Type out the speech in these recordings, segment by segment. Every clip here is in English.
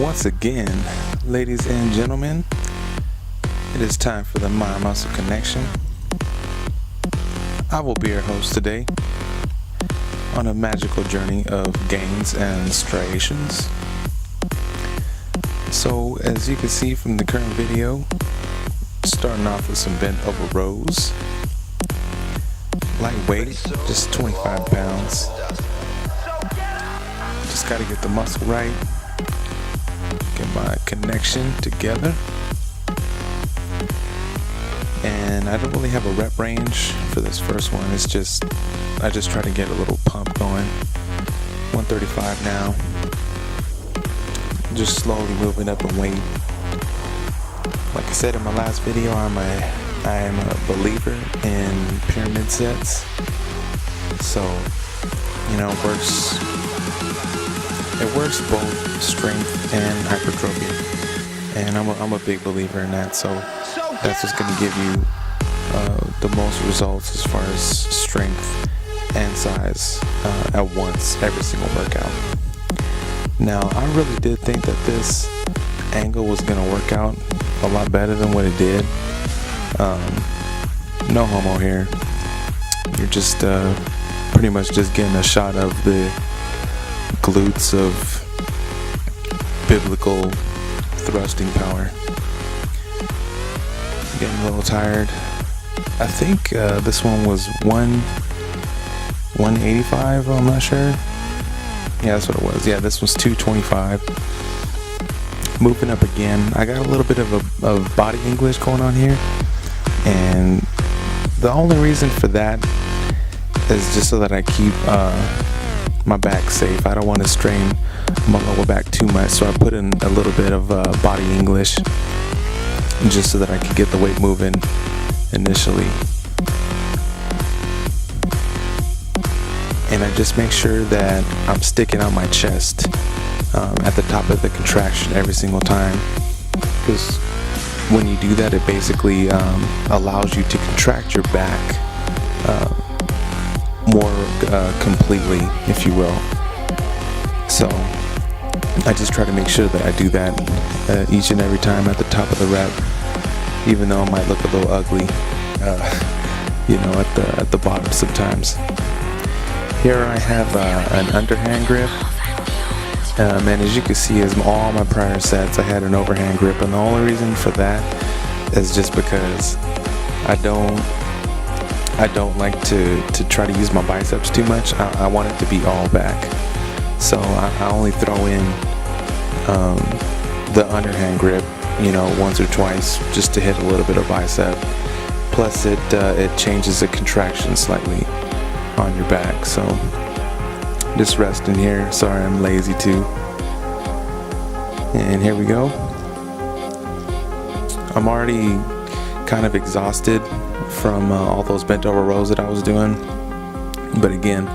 Once again, ladies and gentlemen, it is time for the Mind Muscle Connection. I will be your host today on a magical journey of gains and striations. So, as you can see from the current video, starting off with some bent over rows, lightweight, just 25 pounds. Just got to get the muscle right, get my connection together. And I don't really have a rep range for this first one. It's just, I just try to get a little pump going. 135 now. Just slowly moving up in weight. Like I said in my last video, I am a believer in pyramid sets. So, you know, it works both strength and hypertrophy. And I'm a big believer in that. So that's what's going to give you the most results as far as strength and size at once, every single workout. Now, I really did think that this angle was going to work out a lot better than what it did. No homo here. You're just pretty much just getting a shot of the glutes of biblical thrusting power. Getting a little tired. I think this one was 185, I'm not sure. Yeah, that's what it was. Yeah, this was 225. Moving up again. I got a little bit of body English going on here. And the only reason for that is just so that I keep my back safe. I don't want to strain my lower back too much, so I put in a little bit of body English just so that I could get the weight moving initially. And I just make sure that I'm sticking on my chest at the top of the contraction every single time, because when you do that, it basically allows you to contract your back more completely, if you will. So I just try to make sure that I do that each and every time at the top of the rep, even though it might look a little ugly, you know, at the bottom sometimes. Here I have an underhand grip, and as you can see, as all my prior sets, I had an overhand grip, and the only reason for that is just because I don't like to try to use my biceps too much. I want it to be all back, so I only throw in the underhand grip, you know, once or twice just to hit a little bit of bicep. Plus it changes the contraction slightly on your back. So just resting here. Sorry, I'm lazy too. And here we go. I'm already kind of exhausted from all those bent over rows that I was doing, but again,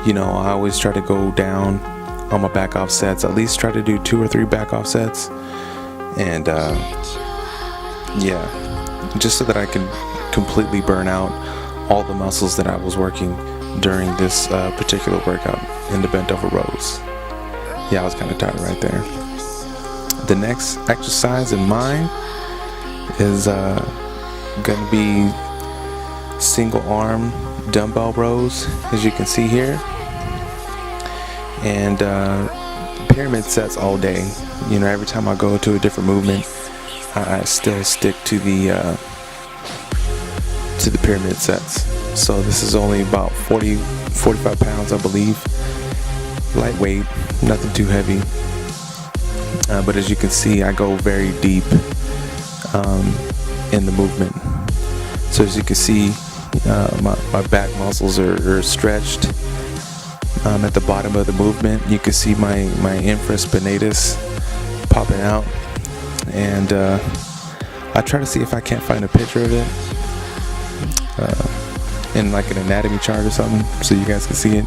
you know, I always try to go down on my back off sets, at least try to do 2 or 3 back off sets, and yeah, just so that I can completely burn out all the muscles that I was working during this particular workout in the bent over rows. Yeah, I was kind of tired right there. The next exercise in mind is going to be single arm dumbbell rows, as you can see here, and pyramid sets all day. You know, every time I go to a different movement, I still stick to the pyramid sets. So this is only about 45 pounds, I believe. Lightweight, nothing too heavy. But as you can see, I go very deep in the movement. So as you can see, my back muscles are stretched. At the bottom of the movement, you can see my infraspinatus popping out. And I try to see if I can't find a picture of it in like an anatomy chart or something, so you guys can see it.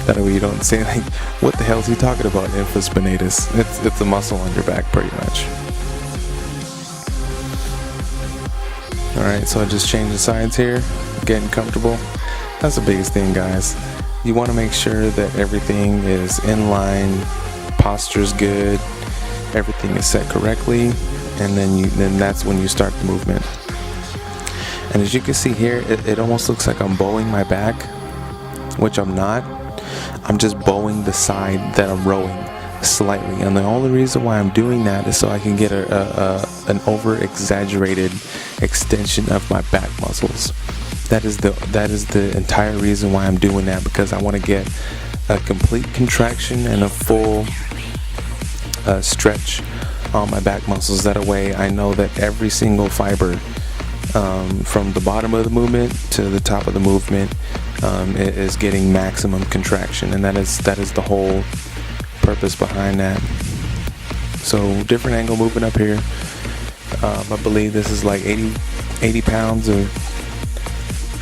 That way you don't say like, what the hell is he talking about, infraspinatus? It's a muscle on your back pretty much. Alright, so I just changed the sides here, getting comfortable. That's the biggest thing, guys. You want to make sure that everything is in line, posture's good, everything is set correctly, and then that's when you start the movement. And as you can see here, it almost looks like I'm bowing my back, which I'm not. I'm just bowing the side that I'm rowing slightly, and the only reason why I'm doing that is so I can get an over exaggerated extension of my back muscles. That is the entire reason why I'm doing that, because I want to get a complete contraction and a full stretch on my back muscles. That way I know that every single fiber, from the bottom of the movement to the top of the movement, is getting maximum contraction, and that is the whole purpose behind that. So different angle movement up here. I believe this is like 80 pounds, or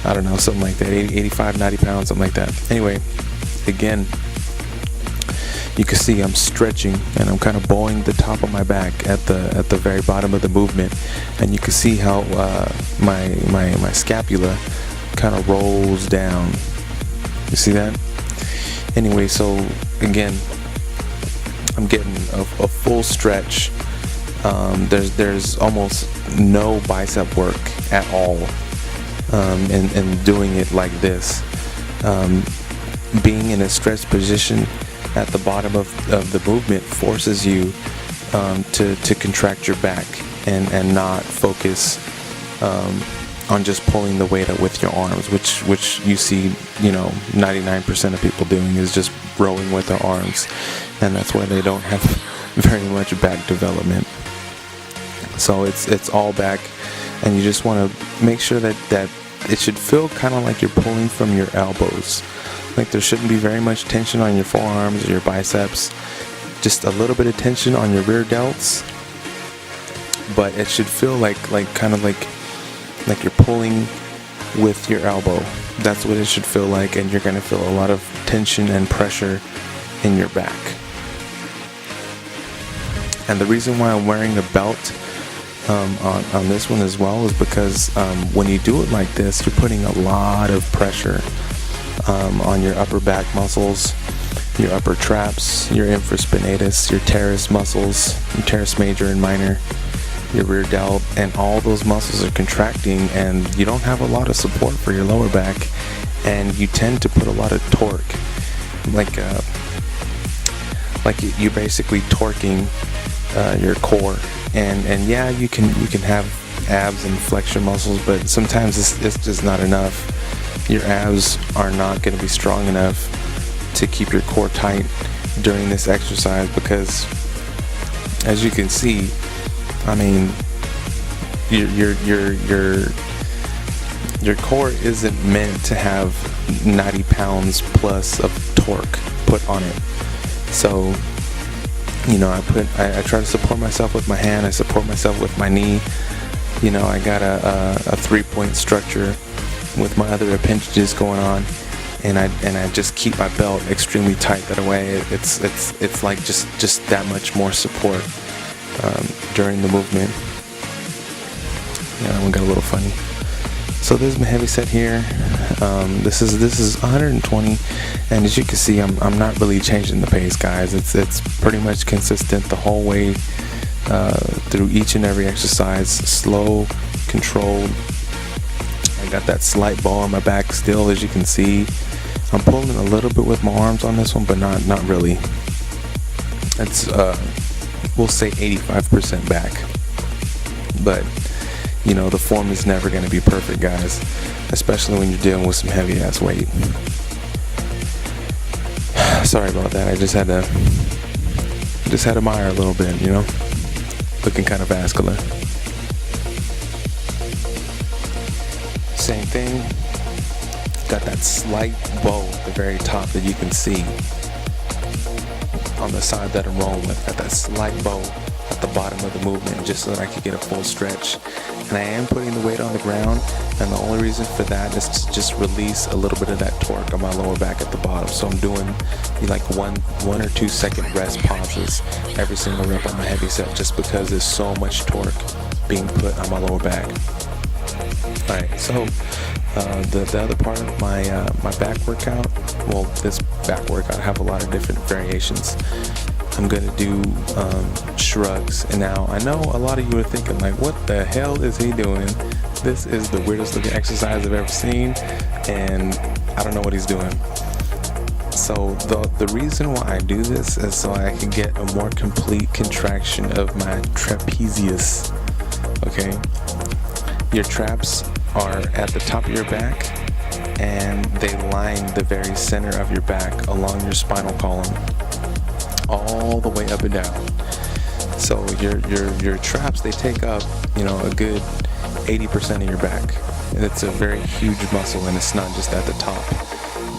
I don't know, something like that, 85, 90 pounds, something like that. Anyway, again, you can see I'm stretching and I'm kind of bowing the top of my back at the very bottom of the movement, and you can see how my scapula kind of rolls down. You see that? Anyway, so again, I'm getting a full stretch. There's almost no bicep work at all, and doing it like this. Being in a stretched position at the bottom of the movement forces you to contract your back and not focus on just pulling the weight up with your arms, which you see 99% of people doing is just rowing with their arms, and that's why they don't have very much back development. So it's all back, and you just want to make sure that it should feel kind of like you're pulling from your elbows. Like there shouldn't be very much tension on your forearms or your biceps, just a little bit of tension on your rear delts, but it should feel like you're pulling with your elbow. That's what it should feel like, and you're going to feel a lot of tension and pressure in your back. And the reason why I'm wearing a belt on this one as well is because when you do it like this, you're putting a lot of pressure on your upper back muscles, your upper traps, your infraspinatus, your teres muscles, your teres major and minor, your rear delt, and all those muscles are contracting, and you don't have a lot of support for your lower back, and you tend to put a lot of torque, like you're basically torquing your core, and yeah, you can have abs and flexion muscles, but sometimes it's just not enough. Your abs are not going to be strong enough to keep your core tight during this exercise, because as you can see, I mean, your core isn't meant to have 90 pounds plus of torque put on it. So, I try to support myself with my hand. I support myself with my knee. I got a 3-point structure with my other appendages going on, and I just keep my belt extremely tight. That way, it's like just that much more support during the movement. Yeah, that one got a little funny. So this is my heavy set here. This is 120, and as you can see, I'm not really changing the pace, guys. It's pretty much consistent the whole way through each and every exercise. Slow, controlled. I got that slight ball on my back still, as you can see. I'm pulling a little bit with my arms on this one, but not really. It's we'll say 85% back, but the form is never going to be perfect, guys, especially when you're dealing with some heavy ass weight. Sorry about that. I just had to mire a little bit, looking kind of vascular. Same thing, got that slight bow at the very top that you can see on the side that I'm rolling with. Got that slight bow at the bottom of the movement, just so that I could get a full stretch. And I am putting the weight on the ground, and the only reason for that is to just release a little bit of that torque on my lower back at the bottom. So I'm doing like one or 2 second rest pauses every single rep on my heavy set, just because there's so much torque being put on my lower back. Alright, so the other part of my back workout, well, this back workout, I have a lot of different variations. I'm gonna do shrugs. And now I know a lot of you are thinking like, what the hell is he doing? This is the weirdest looking exercise I've ever seen, and I don't know what he's doing. So the reason why I do this is so I can get a more complete contraction of my trapezius. Okay, your traps are at the top of your back, and they line the very center of your back along your spinal column, all the way up and down. So your traps, they take up, a good 80% of your back, and it's a very huge muscle, and it's not just at the top.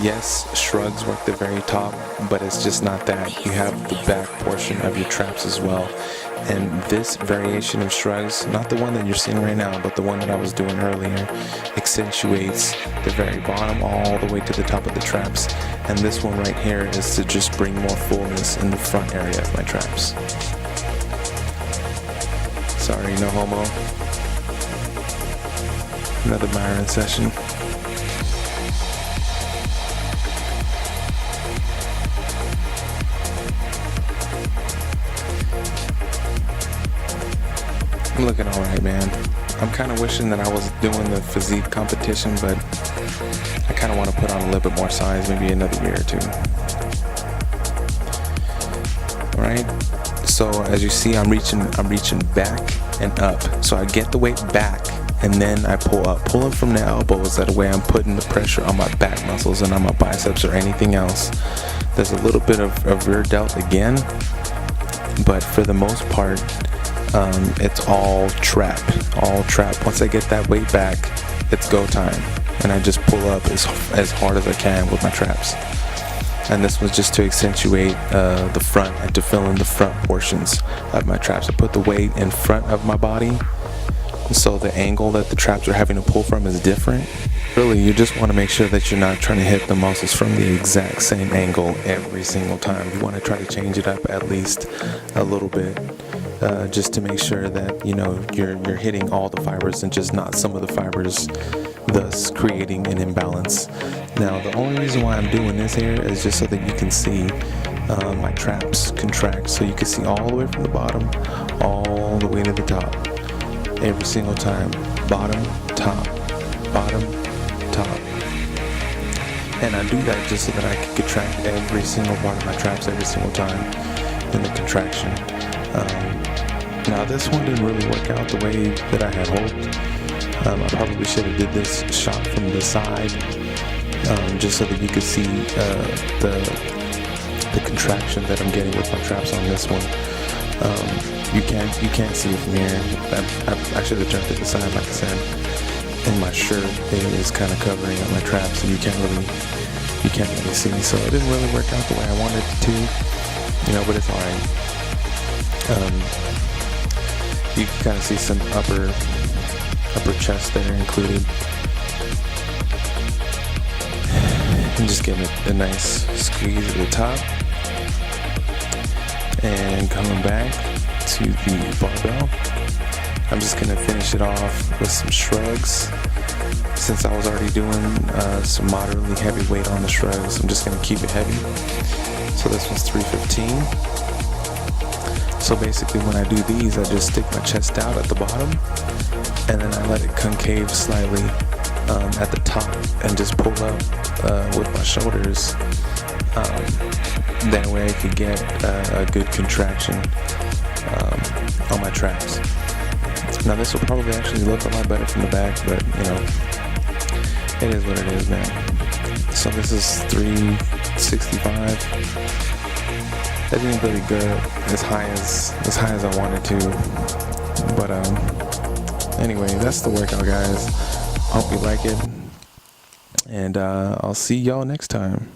Yes, shrugs work the very top, but it's just not that. You have the back portion of your traps as well. And this variation of shrugs, not the one that you're seeing right now, but the one that I was doing earlier, accentuates the very bottom all the way to the top of the traps. And this one right here is to just bring more fullness in the front area of my traps. Sorry, no homo. Another Myron session. I'm looking alright, man. I'm kind of wishing that I was doing the physique competition, but I kind of want to put on a little bit more size, maybe another year or two. Alright, so as you see, I'm reaching back and up. So I get the weight back, and then I pull up. Pulling from the elbows, that way I'm putting the pressure on my back muscles and on my biceps or anything else. There's a little bit of rear delt again, but for the most part, it's all trap. Once I get that weight back, it's go time, and I just pull up as hard as I can with my traps. And this was just to accentuate the front and to fill in the front portions of my traps. I put the weight in front of my body, so the angle that the traps are having to pull from is different. Really, you just want to make sure that you're not trying to hit the muscles from the exact same angle every single time. You want to try to change it up at least a little bit, just to make sure that you're hitting all the fibers and just not some of the fibers, thus creating an imbalance. Now, the only reason why I'm doing this here is just so that you can see my traps contract, so you can see all the way from the bottom all the way to the top every single time. Bottom, top, bottom, top. And I do that just so that I can contract every single part of my traps every single time in the contraction. Now this one didn't really work out the way that I had hoped. I probably should have did this shot from the side, just so that you could see the contraction that I'm getting with my traps on this one. You can't see it from here. I should have turned it to the side, like I said. And my shirt is kind of covering up my traps, and you can't really see. So it didn't really work out the way I wanted it to, but it's alright. You can kind of see some upper chest there included. And just getting a nice squeeze at the top. And coming back to the barbell. I'm just going to finish it off with some shrugs. Since I was already doing some moderately heavy weight on the shrugs, I'm just going to keep it heavy. So this one's 315. So basically when I do these, I just stick my chest out at the bottom, and then I let it concave slightly at the top, and just pull up with my shoulders. That way I could get a good contraction on my traps. Now this will probably actually look a lot better from the back, but it is what it is, man. So this is 365. That didn't really go as high as I wanted to, but anyway, that's the workout, guys. Hope you like it, and I'll see y'all next time.